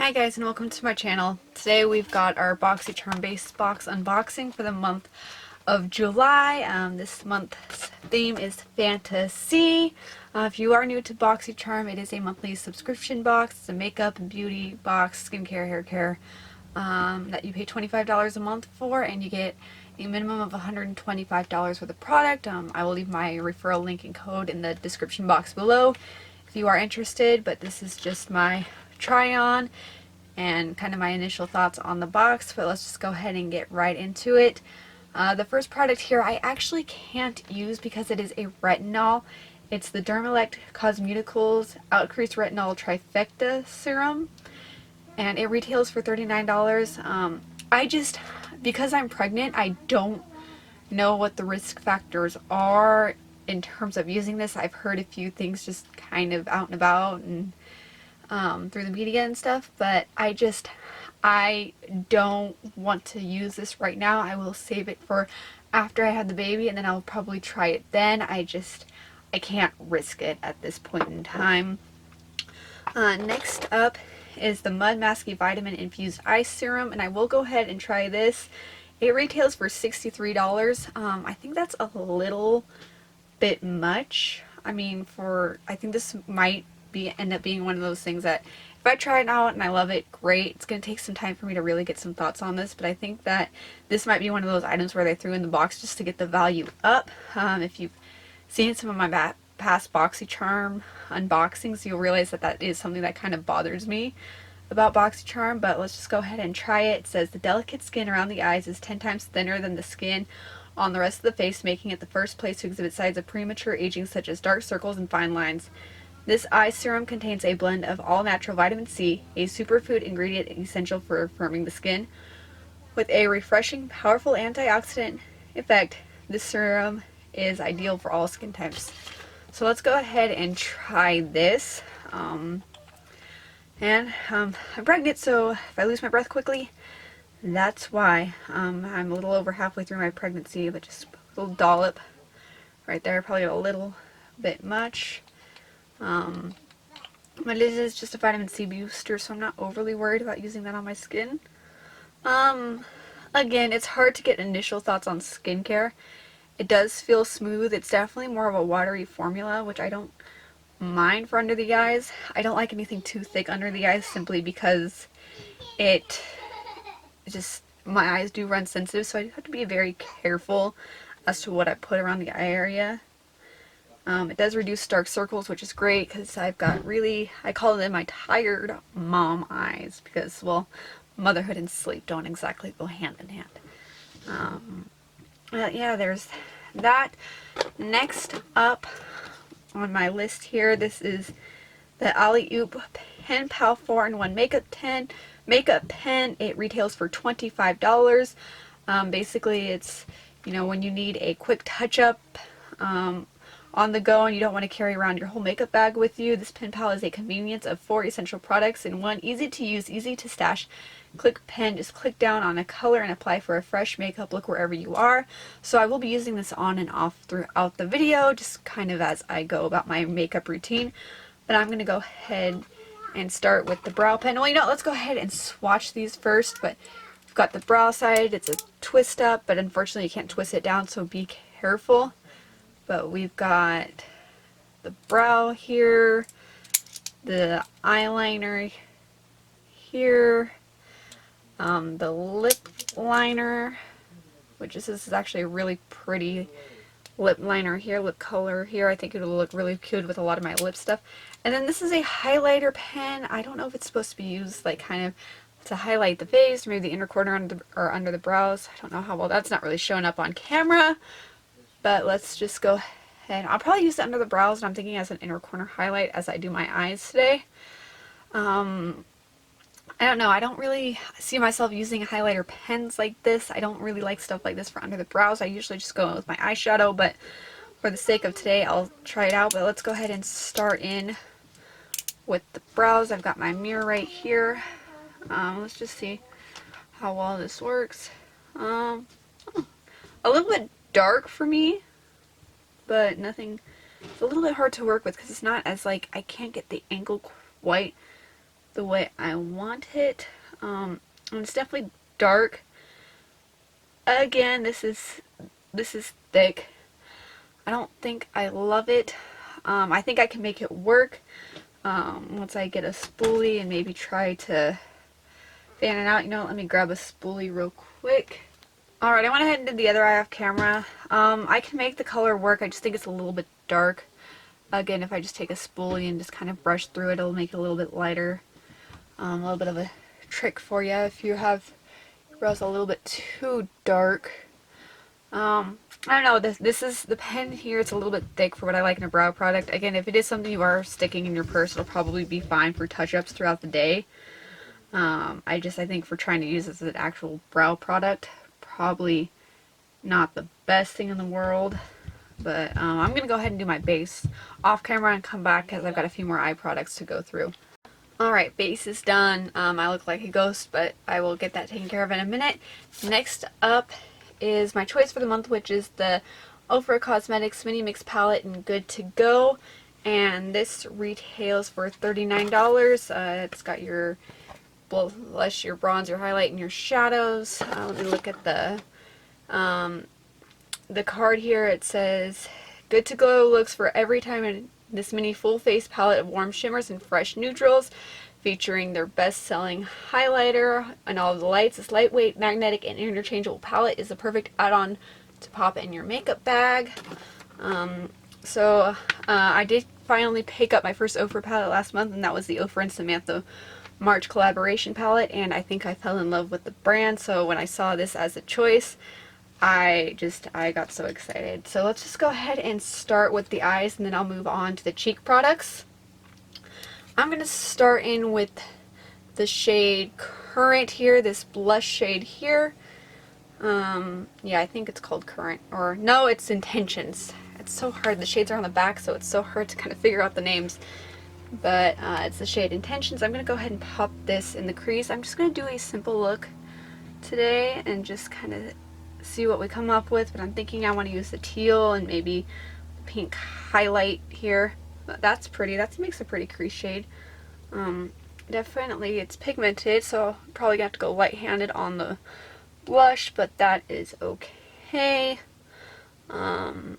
Hi guys, and welcome to my channel. Today we've got our Boxycharm base box unboxing for the month of July. This month's theme is fantasy. If you are new to Boxycharm, it is a monthly subscription box. It's a makeup and beauty box, skincare, hair care, that you pay $25 a month for, and you get a minimum of $125 for the product. I will leave my referral link and code in the description box below if you are interested, but this is just my try on and kind of my initial thoughts on the box, but let's just go ahead and get right into it. The first product here I actually can't use because it is a retinol. It's the Dermalect Cosmeceuticals Outcrease Retinol Trifecta Serum, and it retails for $39. Because I'm pregnant, I don't know what the risk factors are in terms of using this. I've heard a few things just kind of out and about and through the media and stuff, but I don't want to use this right now. I will save it for after I have the baby, and then I'll probably try it then. I can't risk it at this point in time. Next up is the Mud Masky Vitamin Infused Eye Serum, and I will go ahead and try this. It retails for $63. I think that's a little bit much. I mean, I think this might end up being one of those things that if I try it out and I love it, great. It's going to take some time for me to really get some thoughts on this, but I think that this might be one of those items where they threw in the box just to get the value up. If you've seen some of my past Boxycharm unboxings, you'll realize that that is something that kind of bothers me about Boxycharm, but let's just go ahead and try it. It says the delicate skin around the eyes is 10 times thinner than the skin on the rest of the face, making it the first place to exhibit signs of premature aging such as dark circles and fine lines. This eye serum contains a blend of all-natural vitamin C, a superfood ingredient essential for firming the skin. With a refreshing, powerful antioxidant effect, this serum is ideal for all skin types. So let's go ahead and try this. I'm pregnant, so if I lose my breath quickly, that's why. I'm a little over halfway through my pregnancy, but just a little dollop right there, probably a little bit much. But it is just a vitamin C booster, so I'm not overly worried about using that on my skin. Again, it's hard to get initial thoughts on skincare. It does feel smooth. It's definitely more of a watery formula, which I don't mind for under the eyes. I don't like anything too thick under the eyes simply because my eyes do run sensitive, so I have to be very careful as to what I put around the eye area. It does reduce dark circles, which is great because I've got I call them my tired mom eyes because, well, motherhood and sleep don't exactly go hand in hand. Yeah, there's that. Next up on my list here, this is the Alley-Oop Pen Pal 4-in-1 Makeup Pen. It retails for $25. Basically, it's, when you need a quick touch-up on the go and you don't want to carry around your whole makeup bag with you, this pen pal is a convenience of 4 essential products in one. Easy to use, easy to stash. Click pen, just click down on a color and apply for a fresh makeup look wherever you are. So I will be using this on and off throughout the video, just kind of as I go about my makeup routine. But I'm going to go ahead and start with the brow pen. Well, let's go ahead and swatch these first. But you've got the brow side, it's a twist up, but unfortunately you can't twist it down, so be careful. But we've got the brow here, the eyeliner here, the lip liner, which this is actually a really pretty lip liner here, lip color here. I think it'll look really cute with a lot of my lip stuff. And then this is a highlighter pen. I don't know if it's supposed to be used like kind of to highlight the face, maybe the inner corner under the brows. I don't know how well that's not really showing up on camera. But let's just go ahead. I'll probably use it under the brows, and I'm thinking as an inner corner highlight as I do my eyes today. I don't know. I don't really see myself using highlighter pens like this. I don't really like stuff like this for under the brows. I usually just go with my eyeshadow, but for the sake of today, I'll try it out. But let's go ahead and start in with the brows. I've got my mirror right here. Let's just see how well this works. A little bit dark for me, but nothing. It's a little bit hard to work with because it's not as I can't get the angle quite the way I want it. And it's definitely dark. Again, this is thick. I don't think I love it. I think I can make it work once I get a spoolie and maybe try to fan it out. You know, let me grab a spoolie real quick. Alright, I went ahead and did the other eye off camera. I can make the color work, I just think it's a little bit dark. Again, if I just take a spoolie and just kind of brush through it, it'll make it a little bit lighter. A little bit of a trick for you if you have your brows a little bit too dark. I don't know, this is, the pen here, it's a little bit thick for what I like in a brow product. Again, if it is something you are sticking in your purse, it'll probably be fine for touch-ups throughout the day. I think for trying to use this as an actual brow product, probably not the best thing in the world. But I'm going to go ahead and do my base off camera and come back because I've got a few more eye products to go through. Alright, base is done. I look like a ghost, but I will get that taken care of in a minute. Next up is my choice for the month, which is the Ofra Cosmetics Mini Mix Palette in Good to Go. And this retails for $39. It's got your blush, your bronze, your highlight, and your shadows. Let me look at the card here. It says, Good to Go looks for every time in this mini full face palette of warm shimmers and fresh neutrals, featuring their best-selling highlighter and all of the lights. This lightweight, magnetic, and interchangeable palette is a perfect add-on to pop in your makeup bag. I did finally pick up my first Ofra palette last month, and that was the Ofra and Samantha March collaboration palette, and I think I fell in love with the brand. So when I saw this as a choice, I got so excited. So let's just go ahead and start with the eyes, and then I'll move on to the cheek products. I'm going to start in with the shade Current here, this blush shade here. Yeah, I think it's called Current, or no, it's Intentions. It's so hard, the shades are on the back, so it's so hard to kind of figure out the names. But it's the shade Intentions. I'm going to go ahead and pop this in the crease. I'm just going to do a simple look today and just kind of see what we come up with, but I'm thinking I want to use the teal and maybe the pink highlight here. But that's pretty. That makes a pretty crease shade. Definitely it's pigmented, so I'm probably gonna have to go light-handed on the blush, but that is okay. But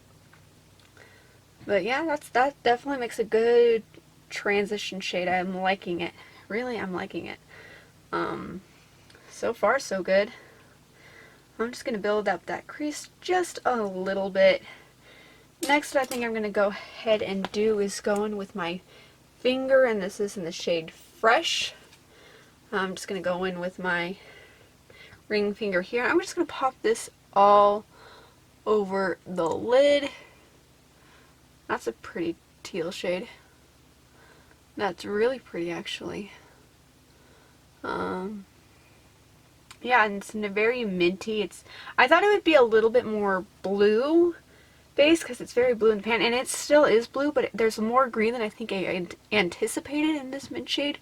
yeah, that definitely makes a good transition shade. I'm liking it. Really, I'm liking it. So far so good. I'm just going to build up that crease just a little bit. Next, I think I'm going to go ahead and do is go in with my finger, and this is in the shade Fresh. I'm just going to go in with my ring finger here. I'm just going to pop this all over the lid. That's a pretty teal shade. That's really pretty, actually. Yeah, and it's very minty. I thought it would be a little bit more blue base because it's very blue in the pan, and it still is blue, but there's more green than I think I anticipated in this mint shade,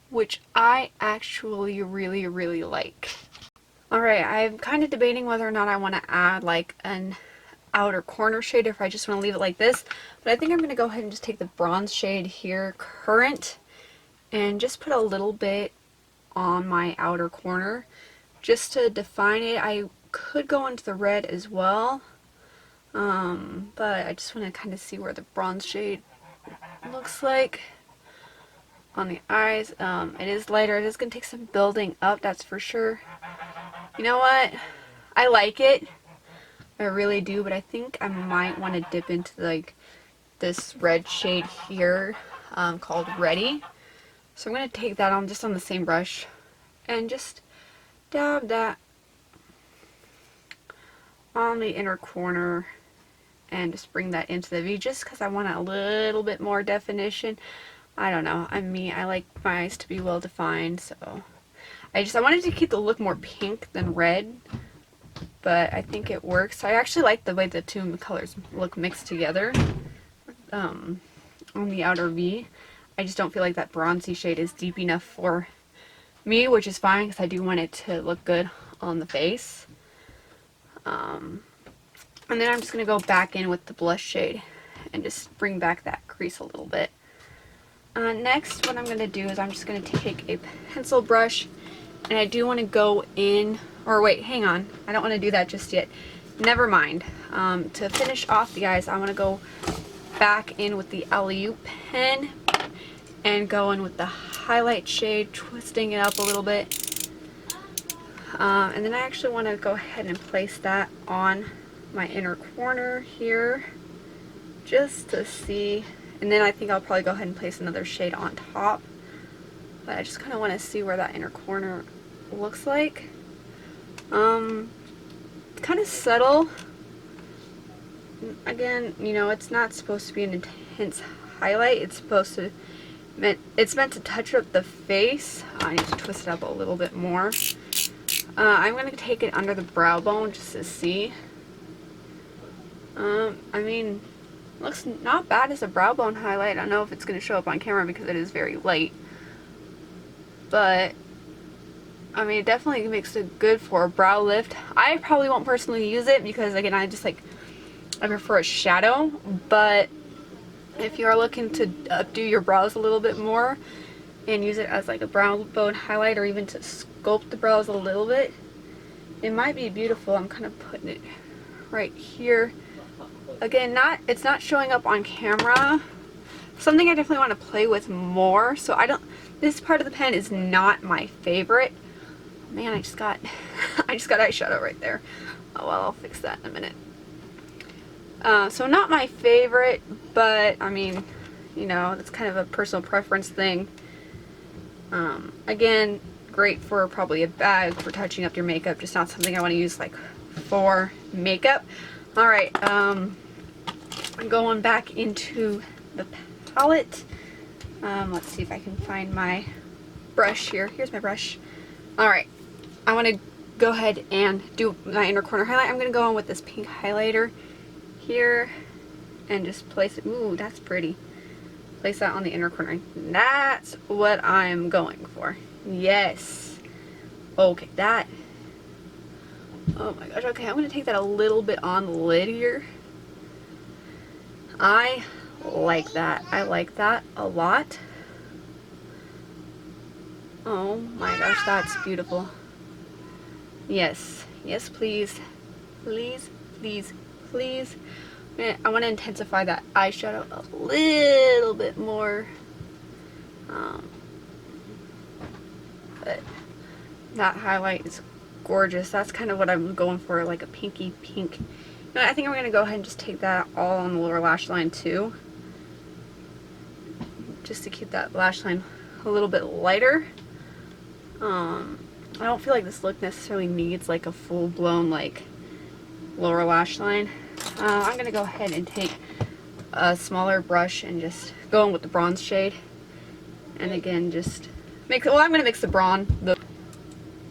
which I actually really, really like. Alright, I'm kind of debating whether or not I want to add like an outer corner shade or if I just want to leave it like this, but I think I'm going to go ahead and just take the bronze shade here, Current, and just put a little bit on my outer corner just to define it. I could go into the red as well, but I just want to kind of see where the bronze shade looks like on the eyes. It is lighter. It is going to take some building up, that's for sure. You know what? I like it. I really do, but I think I might want to dip into like this red shade here called Ready. So I'm going to take that on just on the same brush and just dab that on the inner corner and just bring that into the V just because I want a little bit more definition. I don't know, I'm me. I like my eyes to be well defined, so I wanted to keep the look more pink than red, but I think it works. I actually like the way the two colors look mixed together on the outer V. I just don't feel like that bronzy shade is deep enough for me, which is fine because I do want it to look good on the face. And then I'm just going to go back in with the blush shade and just bring back that crease a little bit. Next, what I'm going to do is I'm just going to take a pencil brush, and I do want to go in, or wait, hang on, I don't want to do that just yet. Never mind. To finish off the eyes, I want to go back in with the Alley-oop pen and go in with the highlight shade, twisting it up a little bit. And then I actually want to go ahead and place that on my inner corner here, just to see. And then I think I'll probably go ahead and place another shade on top. But I just kind of want to see where that inner corner looks like. Kind of subtle. Again, you know, it's not supposed to be an intense highlight. It's meant to touch up the face. I need to twist it up a little bit more. I'm going to take it under the brow bone just to see. I mean, looks not bad as a brow bone highlight. I don't know if it's going to show up on camera because it is very light. But, I mean, it definitely makes it good for a brow lift. I probably won't personally use it because, again, I prefer a shadow. But if you are looking to updo your brows a little bit more and use it as like a brow bone highlight, or even to sculpt the brows a little bit, it might be beautiful. I'm kind of putting it right here. Again, it's not showing up on camera. Something I definitely want to play with more. So this part of the pen is not my favorite. Man, I just got eyeshadow right there. Oh well, I'll fix that in a minute. So not my favorite, but I mean, you know, that's kind of a personal preference thing. Again, great for probably a bag for touching up your makeup, just not something I want to use like for makeup. Alright, I'm going back into the palette. Let's see if I can find my brush here. Here's my brush. Alright, I want to go ahead and do my inner corner highlight. I'm going to go on with this pink highlighter here and just place it. Ooh, that's pretty. Place that on the inner corner. That's what I'm going for. Yes. Okay, that. Oh my gosh. Okay, I'm going to take that a little bit on the lid here. I like that. I like that a lot. Oh my gosh, that's beautiful. Yes. Yes, please. Please, please, please. I want to intensify that eyeshadow a little bit more. But that highlight is gorgeous. That's kind of what I'm going for, like a pinky pink. You know, I think I'm going to go ahead and just take that all on the lower lash line too. Just to keep that lash line a little bit lighter. I don't feel like this look necessarily needs like a full-blown like lower lash line. I'm going to go ahead and take a smaller brush and just go in with the bronze shade. And again, just I'm going to mix the bronze.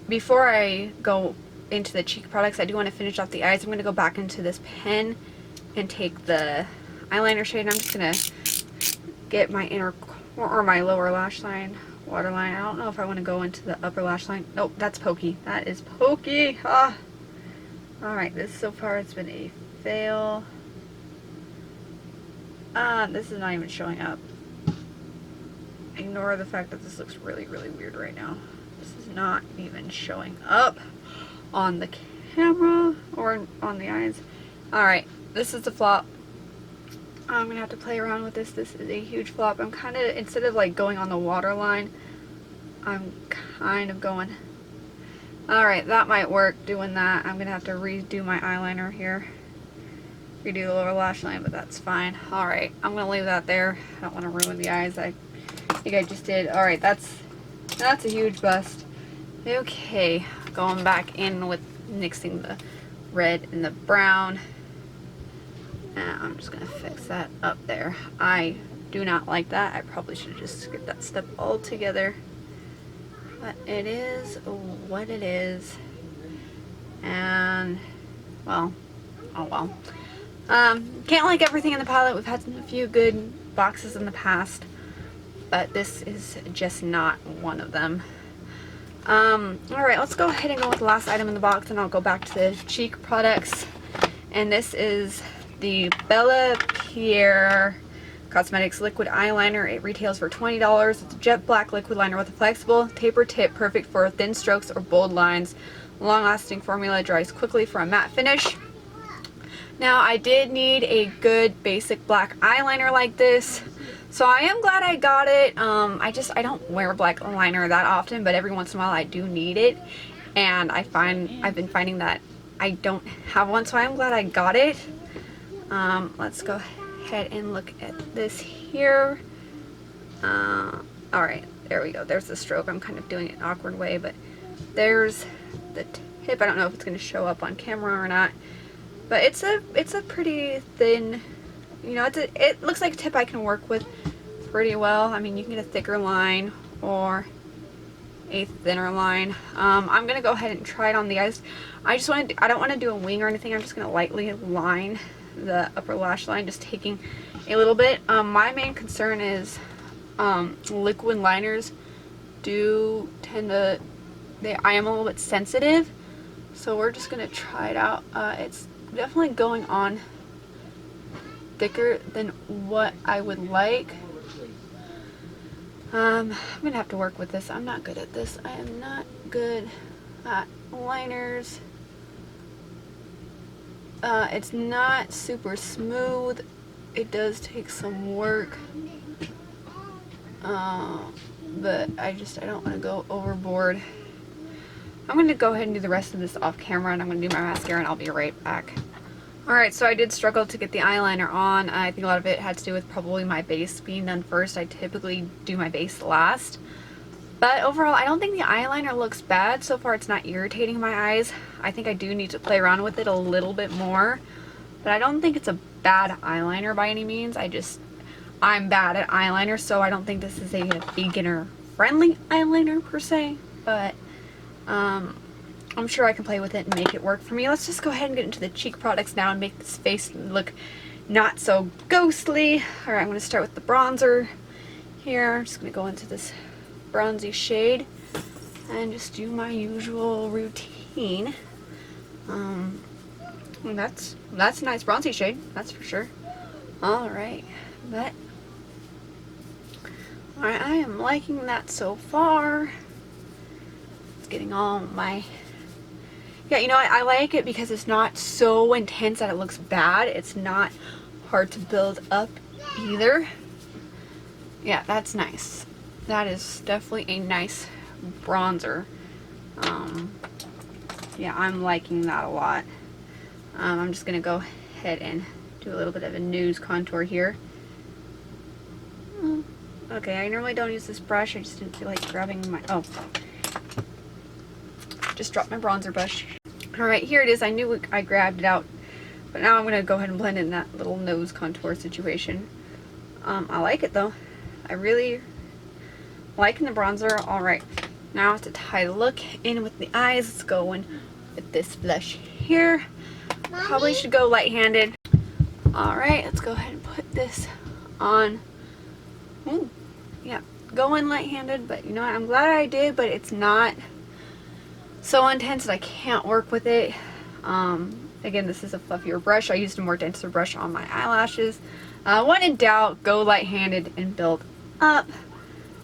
Before I go into the cheek products, I do want to finish off the eyes. I'm going to go back into this pen and take the eyeliner shade. And I'm just going to get my inner or my lower lash line, waterline. I don't know if I want to go into the upper lash line. Nope, that's pokey. That is pokey. Ah. Alright, this so far it's been a fail. This is not even showing up. Ignore the fact that this looks really, really weird right now. This is not even showing up on the camera or on the eyes. Alright, this is the flop. I'm gonna have to play around with this. This is a huge flop. I'm kind of, instead of like going on the waterline, I'm kind of going. Alright, that might work, doing that. I'm gonna have to redo my eyeliner here. Redo the lower lash line, but that's fine. Alright, I'm gonna leave that there. I don't want to ruin the eyes. I think I just did. Alright, that's a huge bust. Okay, going back in with mixing the red and the brown. And I'm just gonna fix that up there. I do not like that. I probably should have just skipped that step altogether. But it is what it is. And, well, oh well. Can't like everything in the palette. We've had a few good boxes in the past, but this is just not one of them. Alright, let's go ahead and go with the last item in the box, and I'll go back to the cheek products. And this is the Bella Pierre Cosmetics liquid eyeliner. It retails for $20. It's a jet black liquid liner with a flexible taper tip, perfect for thin strokes or bold lines. Long-lasting formula, dries quickly for a matte finish. Now, I did need a good basic black eyeliner like this, so I am glad I got it. I don't wear black liner that often, but every once in a while I do need it, and I've been finding that I don't have one, so I am glad I got it. Let's go ahead and look at this here. Alright, there we go. There's the stroke. I'm kind of doing it an awkward way, but there's the tip. I don't know if it's going to show up on camera or not, but it's a pretty thin, you know, it looks like a tip I can work with pretty well. I mean, you can get a thicker line or a thinner line. I'm gonna go ahead and try it on the eyes. I don't want to do a wing or anything. I'm just gonna lightly line the upper lash line, just taking a little bit. My main concern is liquid liners do tend to, I am a little bit sensitive, so we're just gonna try it out. It's definitely going on thicker than what I would like. I'm gonna have to work with this. I'm not good at this. I am not good at liners. It's not super smooth. It does take some work, but I don't want to go overboard. I'm going to go ahead and do the rest of this off camera, and I'm going to do my mascara, and I'll be right back. Alright, so I did struggle to get the eyeliner on. I think a lot of it had to do with probably my base being done first. I typically do my base last. But overall, I don't think the eyeliner looks bad. So far, it's not irritating my eyes. I think I do need to play around with it a little bit more. But I don't think it's a bad eyeliner by any means. I'm bad at eyeliner, so I don't think this is a beginner-friendly eyeliner per se. But I'm sure I can play with it and make it work for me. Let's just go ahead and get into the cheek products now and make this face look not so ghostly. Alright, I'm going to start with the bronzer here. I'm just going to go into this bronzy shade and just do my usual routine. That's a nice bronzy shade, that's for sure. Alright, I am liking that so far. It's getting all my... Yeah, you know what? I like it because it's not so intense that it looks bad. It's not hard to build up either. Yeah, that's nice. That is definitely a nice bronzer. Yeah, I'm liking that a lot. I'm just going to go ahead and do a little bit of a nose contour here. Okay, I normally don't use this brush. I just didn't feel like grabbing my... Oh. Just dropped my bronzer brush. Alright, here it is. I knew I grabbed it out, but now I'm going to go ahead and blend in that little nose contour situation. I like it though. I really liking the bronzer. Alright, now to tie the look in with the eyes, let's go in with this blush here. Mommy? Probably should go light-handed. Alright, let's go ahead and put this on. Ooh, yeah, go in light-handed, but you know what? I'm glad I did, but it's not so intense that I can't work with it. Again, this is a fluffier brush. I used a more denser brush on my eyelashes. When in doubt, go light-handed and build up.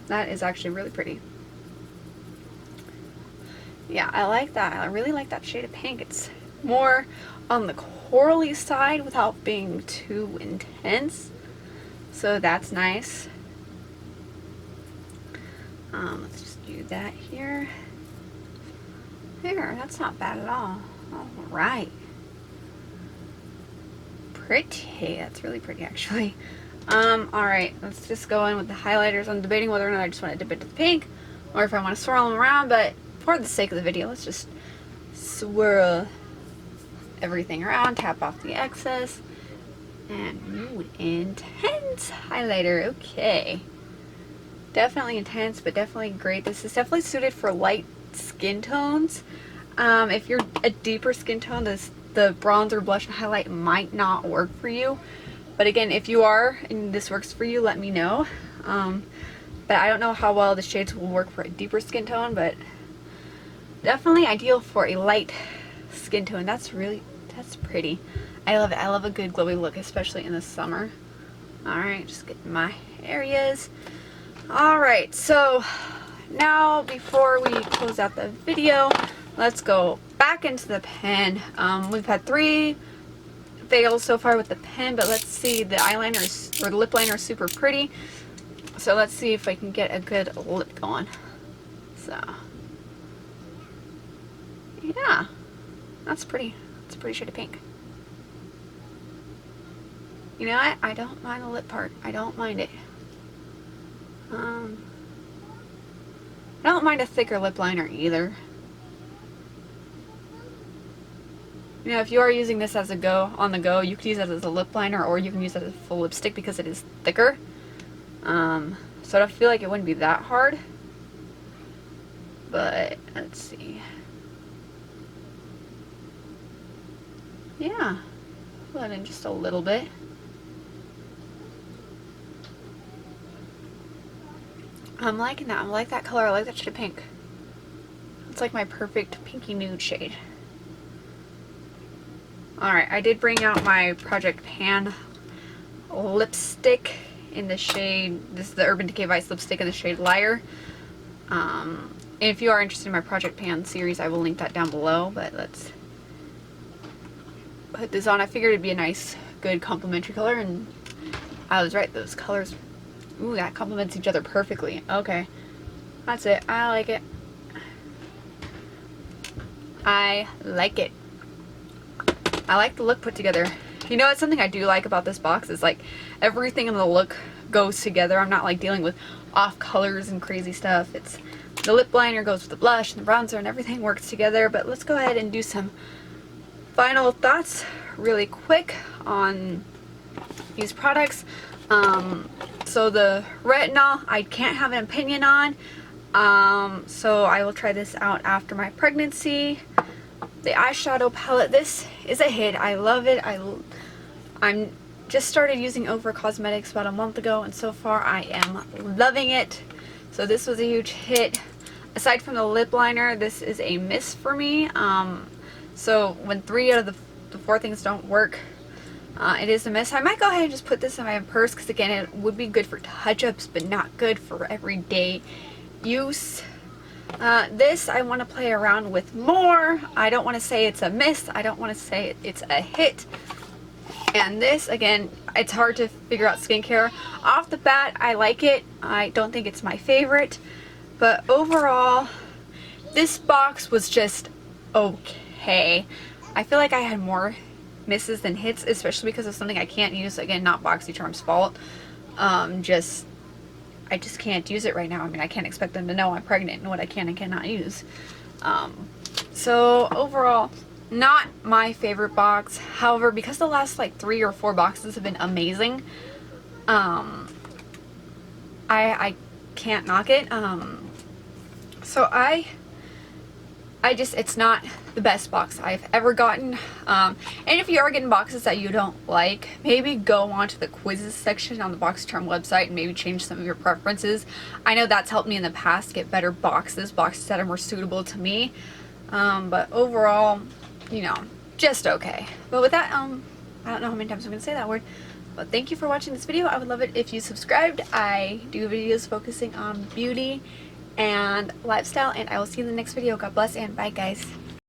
That is actually really pretty. Yeah, I like that. I really like that shade of pink. It's more on the corally side without being too intense. So that's nice. Let's just do that here. There, that's not bad at all. Alright. Pretty. That's really pretty, actually. Alright, let's just go in with the highlighters. I'm debating whether or not I just want to dip into the pink or if I want to swirl them around, but for the sake of the video, let's just swirl everything around, tap off the excess, and ooh, intense highlighter. Okay. Definitely intense, but definitely great. This is definitely suited for light skin tones. If you're a deeper skin tone, the bronzer, blush, and highlight might not work for you. But again, if you are and this works for you, let me know. But I don't know how well the shades will work for a deeper skin tone, but definitely ideal for a light skin tone. That's pretty. I love it. I love a good glowy look, especially in the summer. Alright, just getting my areas. Alright, so now before we close out the video, let's go back into the pen. We've had 3 fails so far with the pen, but let's see, the eyeliner or the lip liner is super pretty. So let's see if I can get a good lip going. So, yeah, that's pretty. It's a pretty shade of pink. You know what? I don't mind the lip part. I don't mind it. I don't mind a thicker lip liner either. You know, if you are using this as on the go, you could use it as a lip liner, or you can use it as a full lipstick because it is thicker. So I don't feel like it wouldn't be that hard. But let's see. Yeah, put in just a little bit. I'm liking that. I like that color. I like that shade of pink. It's like my perfect pinky nude shade. Alright, I did bring out my Project Pan lipstick in the shade, this is the Urban Decay Vice lipstick in the shade Liar. And if you are interested in my Project Pan series, I will link that down below, but let's put this on. I figured it'd be a nice, good complementary color, and I was right, those colors, ooh, that complements each other perfectly. Okay, that's it. I like it. I like it. I like the look put together. You know, it's something I do like about this box is like everything in the look goes together. I'm not like dealing with off colors and crazy stuff. It's the lip liner goes with the blush and the bronzer and everything works together. But let's go ahead and do some final thoughts really quick on these products. So the retinol I can't have an opinion on. So I will try this out after my pregnancy. The eyeshadow palette, this is a hit. I love it. I'm just started using Over Cosmetics about a month ago, and so far I am loving it. So this was a huge hit. Aside from the lip liner, this is a miss for me. So when 3 out of the 4 things don't work, it is a miss. I might go ahead and just put this in my purse because again, it would be good for touch-ups, but not good for everyday use. This I want to play around with more. I don't want to say it's a miss. I don't want to say it's a hit. And this, again, it's hard to figure out skincare. Off the bat, I like it. I don't think it's my favorite. But overall, this box was just okay. I feel like I had more misses than hits, especially because of something I can't use. Again, not Boxycharm's fault. I just can't use it right now. I mean, I can't expect them to know I'm pregnant and what I can and cannot use. So overall, not my favorite box. However, because the last like 3 or 4 boxes have been amazing, I can't knock it. So it's not the best box I've ever gotten. And if you are getting boxes that you don't like, maybe go onto the quizzes section on the Boxycharm website and maybe change some of your preferences. I know that's helped me in the past get better boxes that are more suitable to me. But overall, you know, just okay. But with that, I don't know how many times I'm going to say that word. But thank you for watching this video. I would love it if you subscribed. I do videos focusing on beauty and lifestyle, and I will see you in the next video. God bless and bye, guys.